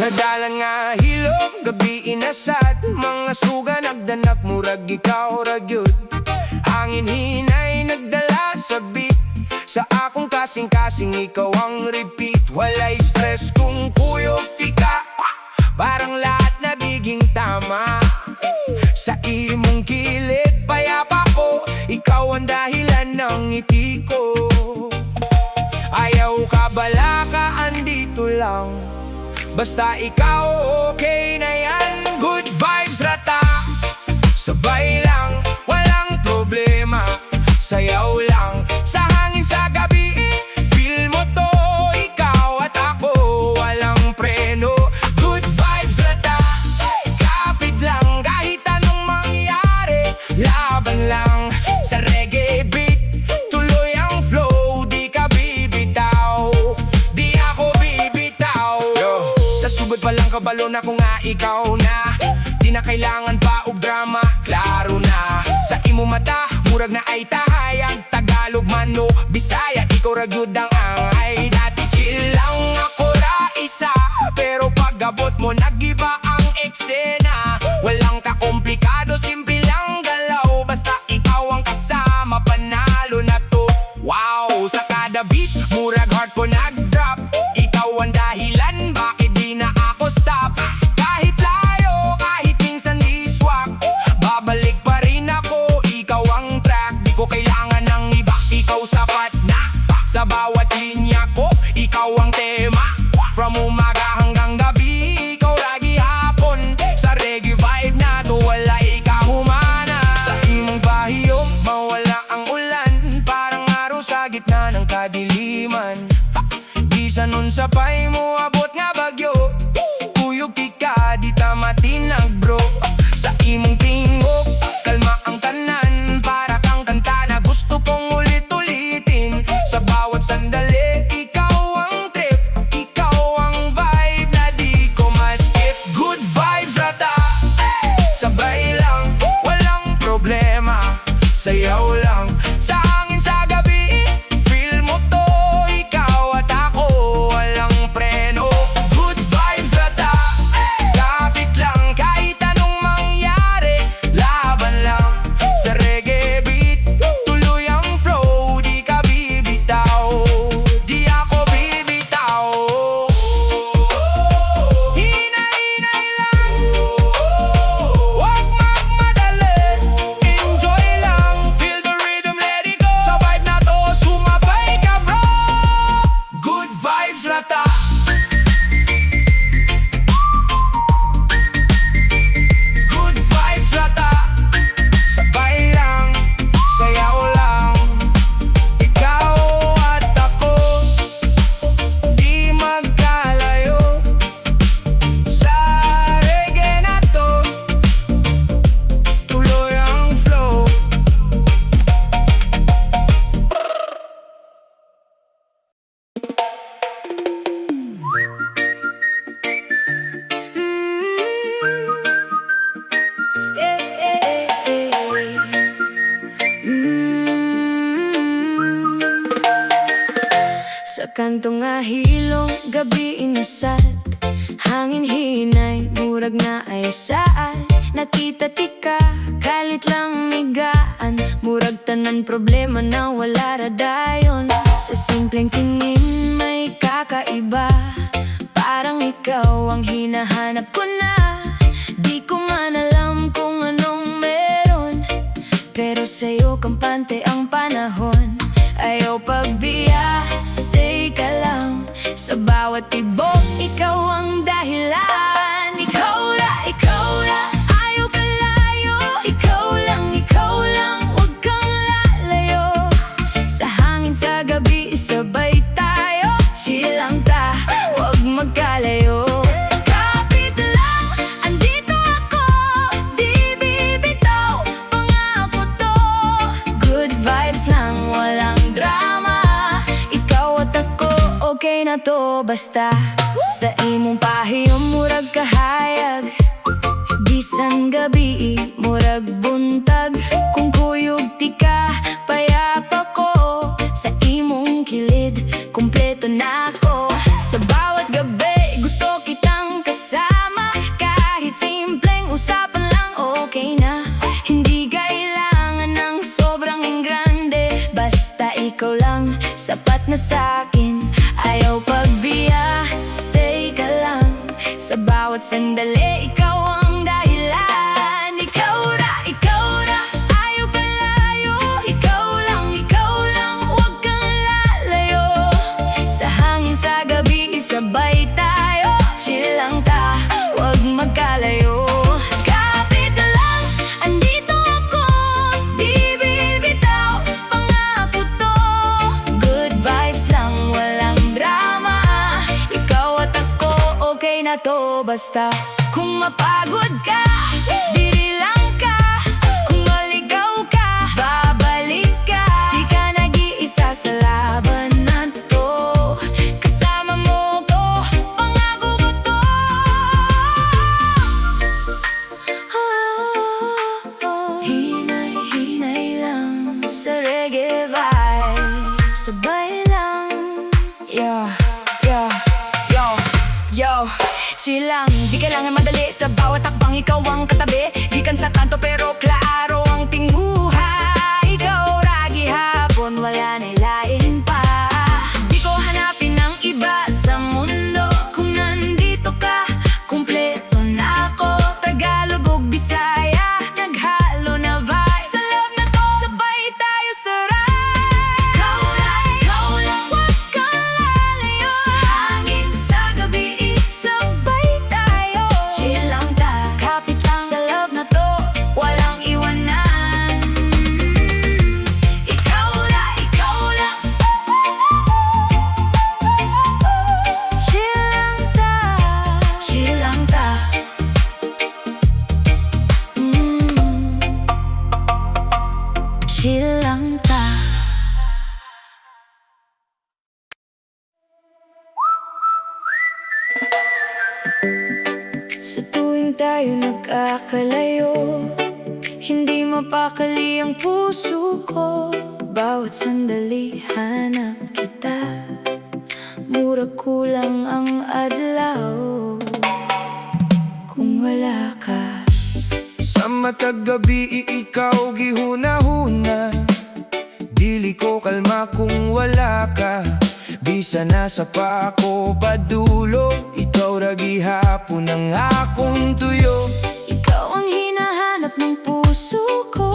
Sa dalan nga hilom, gabi inasad, mga suga nagdanak, murag ikaw ragyod. Hangin hinay nagdala sa beat, sa akong kasing-kasing ikaw ang repeat. Walay stress kung kuyog tika, parang lahat nagiging tama. Sa imong kilid, payapa ko, ikaw ang dahilan ng ngiti ko. Ayaw ka bala ka, andito lang, basta ikaw okay na yan. Good vibes rata, sabay lang, walang problema. Sayaw lang, sa hangin sa gabi, feel mo to, ikaw at ako, walang preno. Good vibes rata, kapit lang, kahit anong mangyari, laban lang. Sa reggae beat, tuloy ang flow, di ka bibitaw, di ako bibitaw. Yo, sa sugod pa lang kabalo na ko nga ikaw na, di na kailangan pa og drama, klaro na. Sa imo mata, murag na ay tahayag, Tagalog man o Bisaya, ikaw ragyod ang angay. Dati chill lang ako ra isa, pero pag-abot mo nag-iba ang eksena. Walang kakomplikado, simple lang galaw, basta ikaw ang kasama, panalo na to. Wow, sa kada beat, murag heart ko nag-drop, ikaw ang dahilan, bakit di na ako stop. Kahit layo, kahit minsan di swak, babalik pa rin ako, ikaw ang track. Di ko kailangan ng iba, ikaw sapat na. Sa bawat linya ko, ikaw ang tema. From umaga hanggang gabi, ikaw lagi hapon. Sa reggae vibe na to, wala ikaw humana. Sa imong bahiyom, mawala ang ulan, parang araw sa gitna ng kadiliman. Bisa nun sapay mo, abot nga bagyo, kuyog tika, di tamatinag bro. Sa imong tingog, kalma ang tanan, para kang kanta na gusto kong ulit-ulitin. Sa bawat sandali, ikaw ang trip, ikaw ang vibe na di ko ma-skip. Good vibes rata, sabay lang, walang problema. Sayaw lang, sa hangin sa gabi, feel mo to, ikaw at ako, walang preno. Good vibes rata, kapit lang, kahit anong mangyari, laban lang. Sa reggae beat, tuloy ang flow, di ka bibitaw, di ako bibitaw. Hinay-hinay lang, wag magmadali, enjoy lang, feel the rhythm, let it go. Sa vibe na to, sumabay ka bro. Good vibes rata, good vibes rata, sabay lang, sayaw lang, ikaw at ako, di magkalayo. Sa reggae na to, tuloy ang flow. Sa kanto nga hilong, gabi inasad, hangin hinay, murag na ay saan. Nakita tika, kalit lang nigaan, murag tanan problema na wala radayon. Sa simpleng tingin may kakaiba, parang ikaw ang hinahanap ko na. Di ko man alam kung anong meron, pero sa'yo kampante ang panahon. Ayaw pagbiya, stay ka lang, sa bawat tibok, ikaw ang dahilan. Ikaw ra, ayaw ka layo, ikaw lang, wag kang lalayo. Sa hangin sa gabi, sabay tayo, chill lang ta, wag magkalayo. Kapit lang, andito ako, di bibitaw, pangako to. Good vibes lang, walang drama, ikaw at ako, okay na to basta. Sa imong pahiyom, murag kahayag, bisan gabi, murag buntag. Kung kuyog tika, payapa ko, sa imong kilid, kumpleto na ako. na sa'kin. Ayaw pagbiya, stay ka lang. Sa bawat sandali, ikaw ang dahilan. Ikaw ra, ayaw palayo. Ikaw lang, huwag kang lalayo. Sa hangin sa gabi, isabay tayo. Chill lang ta, huwag magkalayo. Kapit lang, andito ako, di bibitaw, pangako to. Good vibes lang, walang drama. Ikaw at ako, okay na to. Basta kung mapagod ka, diri lang ka. Kung maligaw ka, babalik ka. Di ka nag-iisa sa laban na to. Kasama mo ko, pangako ko to. Hinay lang sa reggae vibe. Sabay lang. Yo, chill lang, di kailangan madali. Sa bawat takbang ikaw ang katabi. Gikan sa kanto pero klaro ang tinguha. Ikaw ra gihapon, wala na lain pa. Di ko hanapin ng iba sa mundo. Kung nandito ka, kumpleto na ako. Tagalog o Bisaya, naghalo na vibe. Sa love na to, sabay tayo sa ride. Ikaw lang, huwag kang lalayo. Sa hangin sa gabi, sabay tayo. Chill lang ta, kapit lang. Sa love na to, walang iwanan. Ikaw lang. Chill lang ta. Chill lang ta. Sa tuwing tayo nagkakalayo, hindi mapakali ang puso ko. Bawat sandali hanap kita, murag kulang ang adlaw kung wala ka. Sa matag gabi, ikaw gihuna-huna. Dili ko kalma kung wala ka. Bisa na sa pako padulo. Ikaw ra gihapon ang akong tuyo. Ikaw ang hinahanap ng puso ko.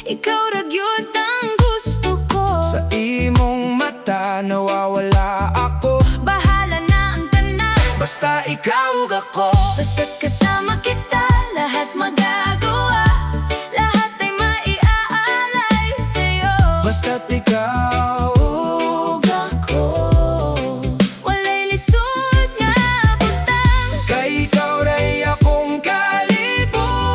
Ikaw ra gyud ang gusto ko. Sa imong mata nawawala ako. Bahala na ang tanan, Basta ikaw ug ako. basta't kasama kita, lahat magagawa. Lahat ay maiaalay sa'yo. Basta't ikaw ug ako. Walay lisod nga butang, Kay ikaw ra'y akong kalibutan.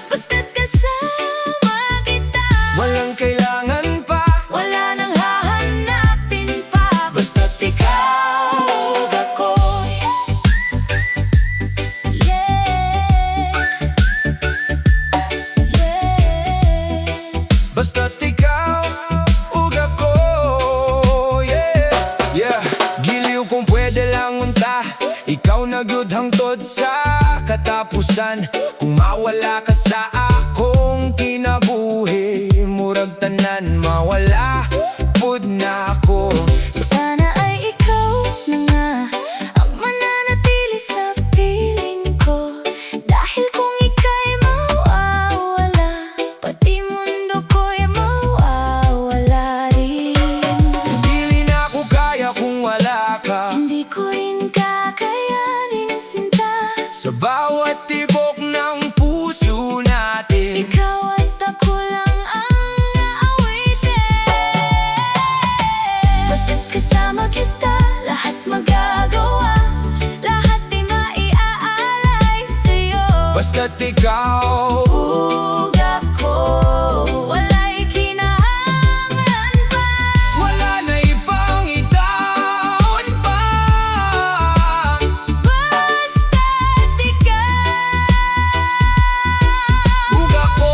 basta't kasama kita. Walang kailangan pa. Wala nang hahanapin pa, Basta't ikaw ug ako. yeah. Basta't ikaw ug ako. Yeah. Giliw kung pwede lang unta. Ikaw na gyud hangtod sa katapusan. Kung mawala ka sa akong kinabuhi, murag tanan mawala pud na ako. Sana ay ikaw na nga ang mananatili sa piling ko. Dahil kung ika'y mawawala, pati mundo ko'y mawawala rin. Dili na ako kaya kung wala ka. Hindi ko rin kakayanin sinta. Sa bawat tibok ng puso natin, Ikaw at ako lang ang aawitin. Basta't kasama kita, lahat magagawa. Lahat ay maiaalay sa'yo. basta't ikaw. Ug ako, wala'y kinahanglan pa. Wala na ibang itaon pa. Basta't ikaw Ug ako.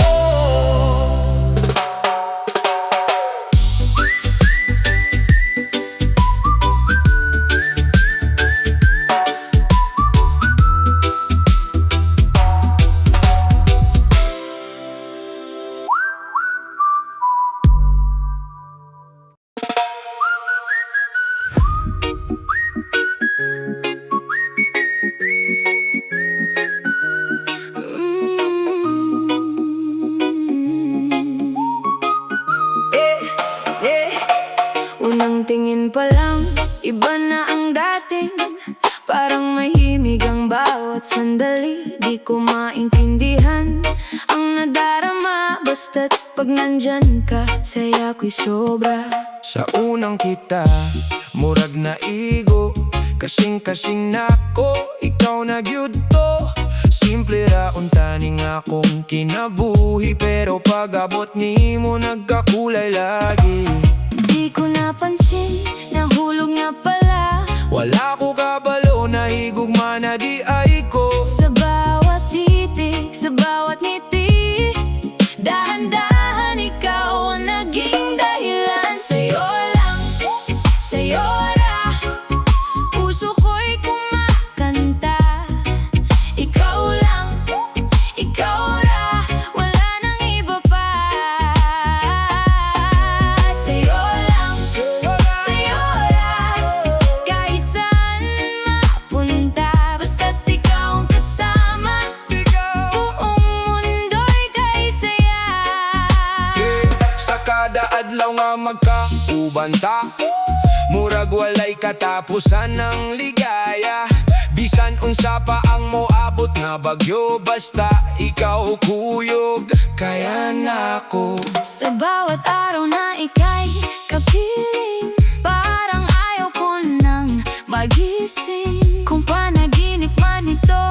bawat sandali di ko maintindihan ang nadarama, basta't pag nandyan ka, saya ko'y sobra. Sa unang kita, murag na igo, kasing-kasing nako, ikaw na gyud to. Simple ra untaning akong kinabuhi, pero pag-abot nimo nagkakulay lagi. Di ko napansin, nahulog nga pala. Wala ko kabalo, nahigugma na di ay ko. Sa bawat titik, sa bawat ngiti, dahan-dahan ikaw ang naging dahilan. Sa'yo lang, sa'yo ra, puso ko'y kumakanta. Ikaw lang, ikaw ra, wala nang iba pa. Sa'yo lang, sa'yo ra, kahit saan mapunta, basta't ikaw ang kasama, buong mundo'y kay saya. Sa kada adlaw nga magkaubanta, murag walay katapusan ng ligaya. Bisan unsa pa ang moabot nga bagyo, basta ikaw kuyog, kaya na ako. Sa bawat araw na ika'y kapiling, parang ayaw ko nang magising. Kung panaginip man ito,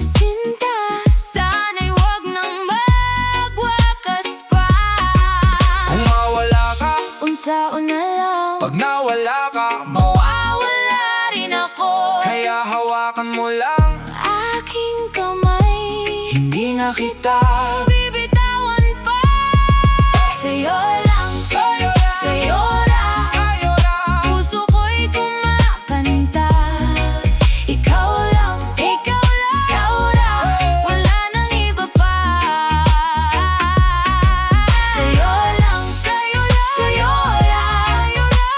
sinta, sana'y wag nang magwakas pa. Kung mawala ka, Unsaon na lang, pag nawala ka, mawawala rin ako. kaya hawakan mo lang, Aking kamay, hindi na kita. bibitawan pa. Sa'yo lang, sa'yo ra, Sa'yo na, puso ko'y kumakanta. Ikaw lang, ikaw ra, wala nang iba pa. Sa'yo lang, sa'yo ra,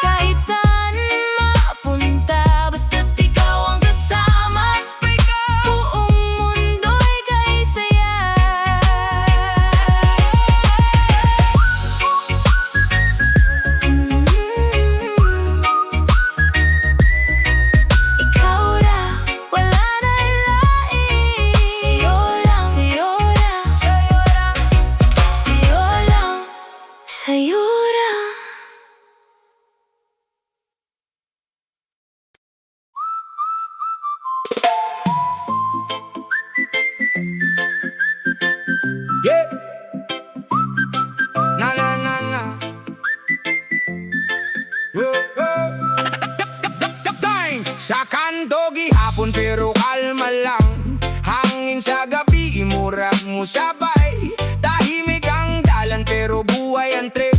kahit saan mapunta, basta't ikaw ang kasama, buong mundo'y kay saya. Ikaw ra, wala na ilain. Sa'yo lang, sa'yo ra, sa'yo lang, sa'yo ra. yeah. Na na na na. Dine! Sa kanto gihapon pero kalma lang. Hangin sa gabi, imurag mo sabay. Tahimik ang dalan pero buhay ang trip.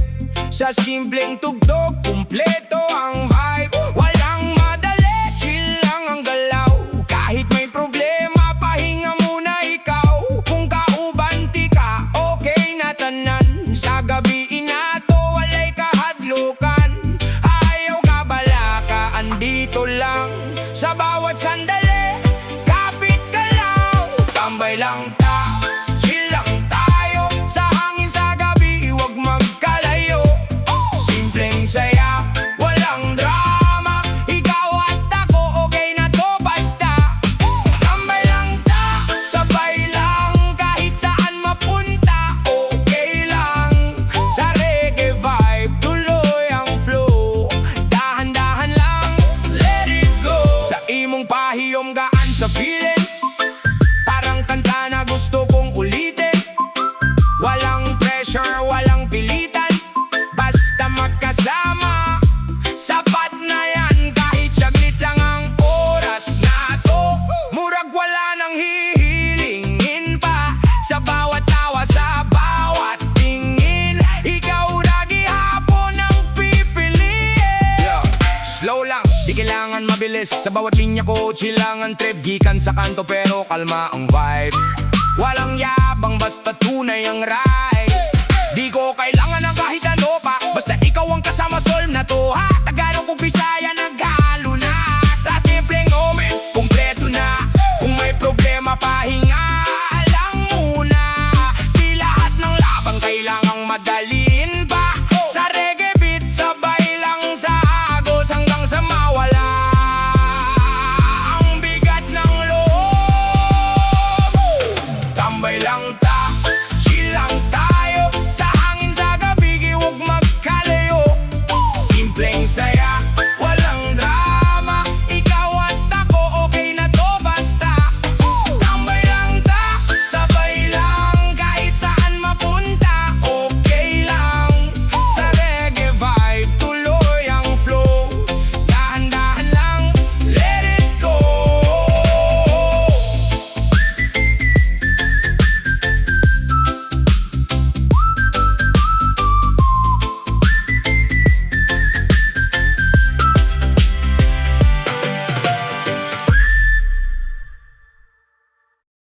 Sa simpleng tugtog, kumpleto ang vibe. Walang madali, chill lang ang galaw. Kahit may problema, pahinga muna ikaw. Kung kaubanti ka, okay na tanan. Sa gabi inato, walay kahadlukan. Ayaw ka bala ka, andito lang. Sa bawat sandali, kapit ka lang. Tambay lang ta, chill lang tayo. Sa hangin sa gabi, huwag magkalayo. Simpleng saya, walang drama. Ikaw at ako, okay na to basta. Tambay lang ta, sabay lang. Kahit saan mapunta, okay lang. Sa reggae vibe, tuloy ang flow. Dahan-dahan lang, let it go. Sa imong pahiyom gaan sa feeling, parang kanta na gusto kong ulitin. Walang pressure, walang pilitan, basta magkasama. Sapat na yan, kahit saglit lang ang oras na to. Murag wala nang hihilingin pa. Sa bawat tawa, sa bawat tingin, ikaw ra gihapon ang pipiliin. Slow lang, di kailangan mabilis. Sa bawat linya ko, chill lang ang trip. Gikan sa kanto pero kalma ang vibe. Walang yabang, basta tunay ang ride. Di ko kailangan ng kahit ano pa, basta ikaw ang kasama, solve na to ha.